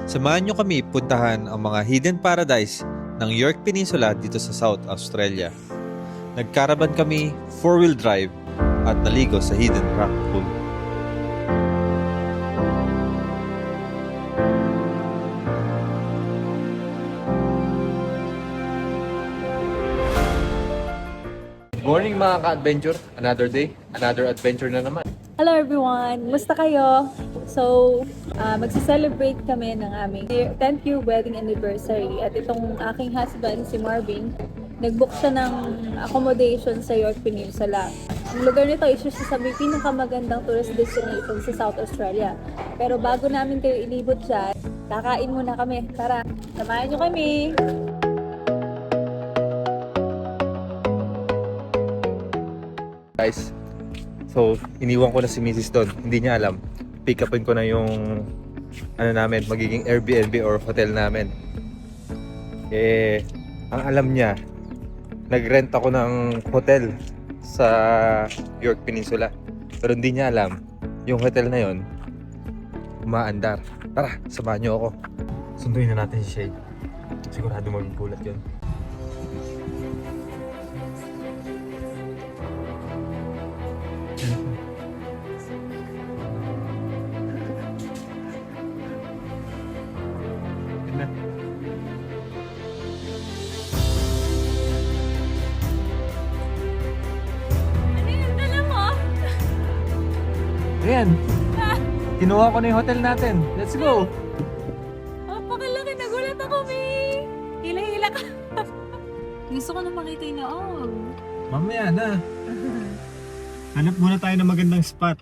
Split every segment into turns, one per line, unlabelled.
Samahan nyo kami puntahan ang mga hidden paradise ng York Peninsula dito sa South Australia. Nagkaraban kami 4-wheel drive at naligo sa hidden rock pool.
Morning mga ka-adventure, another day, another adventure na naman.
Hello everyone! Musta kayo? So, magse-celebrate kami ng aming 10th year wedding anniversary at itong aking husband, si Marvin, nag-book siya ng accommodation sa York Peninsula. Ang lugar nito is isa sa may pinakamagandang tourist destination sa South Australia. Pero bago namin kayo ilibot dyan, kakain muna kami. Tara, samahan nyo kami!
Guys, so iniwan ko na si Mrs. doon. Hindi niya alam. Pick upin ko na yung namin, magiging Airbnb or hotel namin. Ang alam niya, nag-rent ako ng hotel sa York Peninsula. Pero hindi niya alam, yung hotel na yon umaandar. Tara, samahan niyo ako. Sunduin na natin si Shay. Sigurado magpulat yun. Ayan, kinuha ko na yung hotel natin. Let's go!
Pakalaki, nagulat ako, May! Hila-hila ka! Gusto ko na makita yung noong.
Mamaya na. Hanap muna tayo ng magandang spot.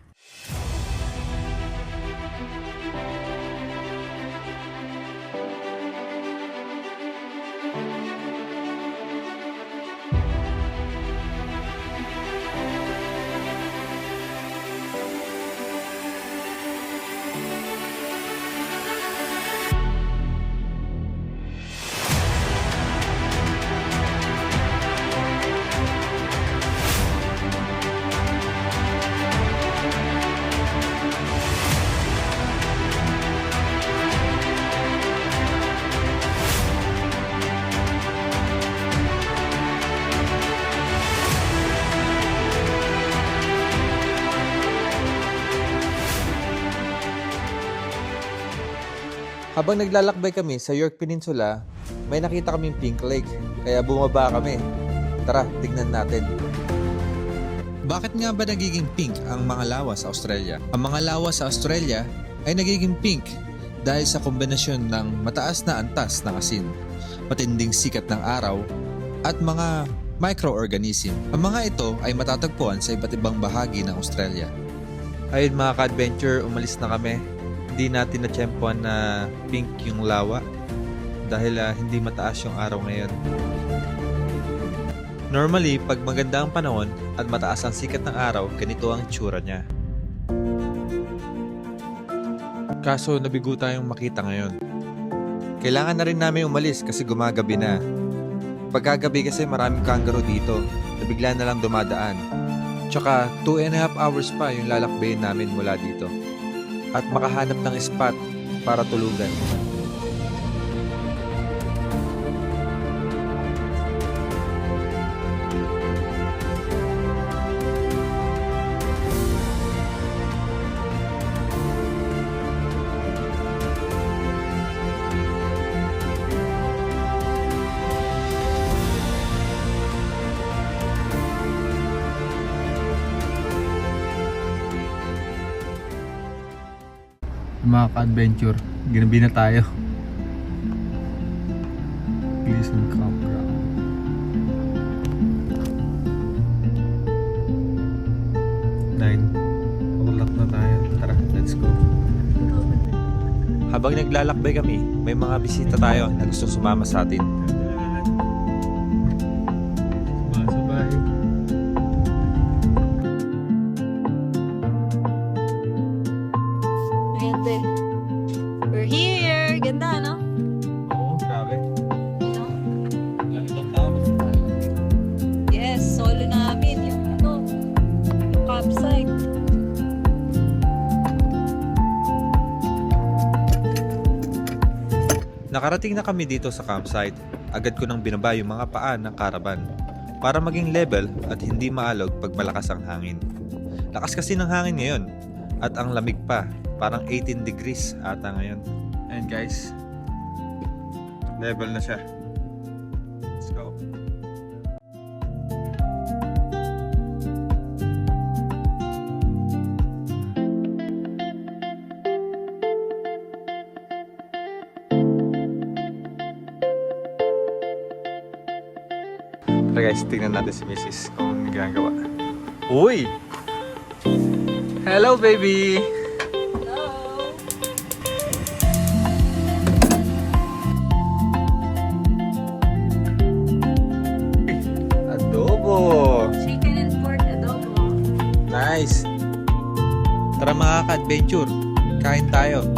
Habang naglalakbay kami sa York Peninsula, may nakita kaming pink lake, kaya bumaba kami. Tara, tignan natin. Bakit nga ba nagiging pink ang mga lawa sa Australia? Ang mga lawa sa Australia ay nagiging pink dahil sa kombinasyon ng mataas na antas ng asin, matinding sikat ng araw, at mga microorganism. Ang mga ito ay matatagpuan sa iba't ibang bahagi ng Australia. Ayun mga ka-adventure, umalis na kami. Hindi natin na-tsempuan na pink yung lawa dahil hindi mataas yung araw ngayon. Normally, pag maganda ang panahon at mataas ang sikat ng araw, ganito ang itsura niya. Kaso nabigo tayong makita ngayon. Kailangan na rin namin umalis kasi gumagabi na. Pagkagabi kasi maraming kangaroo dito na bigla na lang dumadaan. Tsaka 2.5 hours pa yung lalakbayin namin mula dito. At makahanap ng spot para tulugan. Mga ka-adventure, ginabi na tayo. Gleason Campground. Pakulak na tayo. Tara, let's go. Habang naglalakbay kami, may mga bisita tayo na gusto sumama sa atin. Sumasabay.
Ayan, we're here! Ganda, no?
Oo, grabe.
Yes, solo namin. Yung campsite.
Nakarating na kami dito sa campsite. Agad ko nang binaba yung mga paa ng caravan para maging level at hindi maalog pag malakas ang hangin. Lakas kasi ng hangin ngayon at ang lamig pa, parang 18 degrees ata ngayon. And guys, level na siya. Let's go. Tara guys, tingnan natin si Mrs. kung ano ginagawa. Uy! Hello baby! Adobo!
Chicken and pork adobo.
Nice! Tara mga ka-adventure, kain tayo.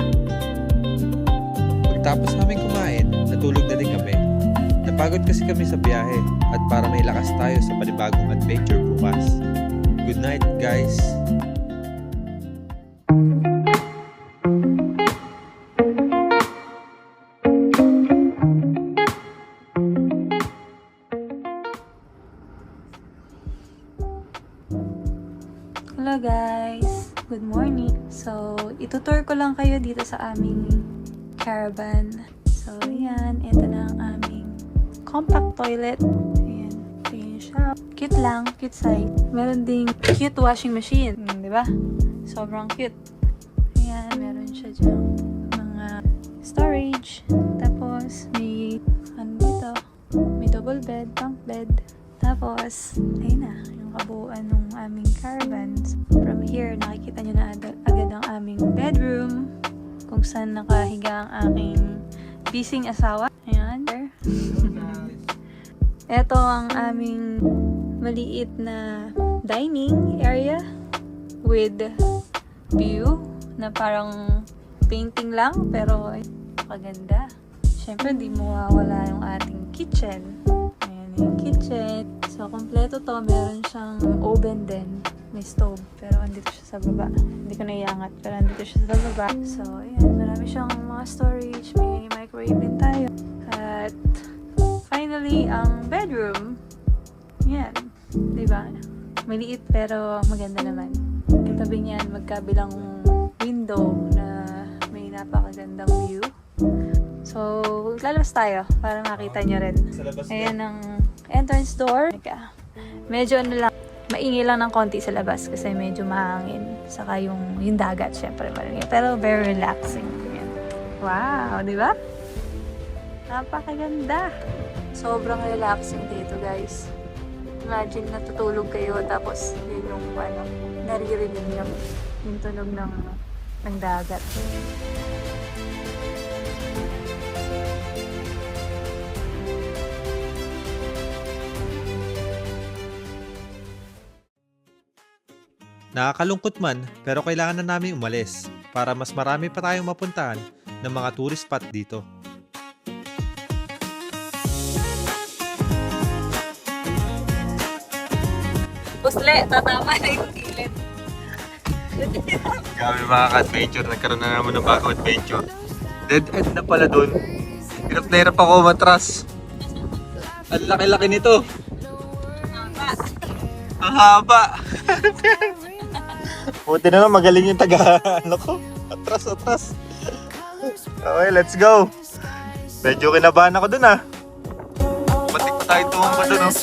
Pagtapos namin kumain, natulog na din kami. Napagod kasi kami sa biyahe at para may lakas tayo sa panibagong adventure bukas. Good night guys!
Hello guys! Good morning! So, itutour ko lang kayo dito sa aming caravan. So, ayan. Ito na ang aming compact toilet. Ayan. Ito yung shop. Cute lang. Cute site. Meron ding cute washing machine. Di ba? Sobrang cute. Ayan. Meron siya dyan mga storage. Tapos, may ano dito? May double bed, bunk bed. Tapos, ayun na. Yung kabuuan ng aming caravan. From here, nakikita nyo na agad ang aming bedroom. Kung saan nakahiga ang aking bising asawa. Ayan. Ito ang aming maliit na dining area with view na parang painting lang pero maganda. Siyempre, di mawawala yung ating kitchen. Ayan yung kitchen. So, kompleto to. Meron siyang oven din. May stove. Pero andito siya sa baba. Hindi ko naiangat. Pero andito siya sa baba. So, ayan. Marami siyang mga storage. May microwave din tayo. At, finally, ang bedroom. Yan. Diba? Maliit pero maganda naman. Katabi niyan, magkabilang window na may napakagandang view. So, lalabas tayo para makita nyo rin. Ayan ang entrance door. Medyo ano lang, maingay lang ng konti sa labas kasi medyo mahangin. Saka yung dagat, syempre malamig. Pero very relaxing. Ayan. Wow, di ba? Napakaganda. Sobrang relaxing dito, guys. Imagine natutulog kayo tapos yun yung naririnig nyo yung tunog ng dagat.
Nakakalungkot man pero kailangan na namin umalis para mas marami pa tayong mapuntahan ng mga tourist spot dito.
Pusle, tatama na yung gilid.
Grabe mga ka-adventure, nagkaroon na naman ng bagong adventure. Dead end na pala dun. Hirap na hirap ako matras. Ang laki-laki nito. Ang haba. Buti na lang magaling yung ano ko. Atras. Okay, let's go. Medyo kinabahan ako dun ah. Batik pa tayo tumamba dun oh.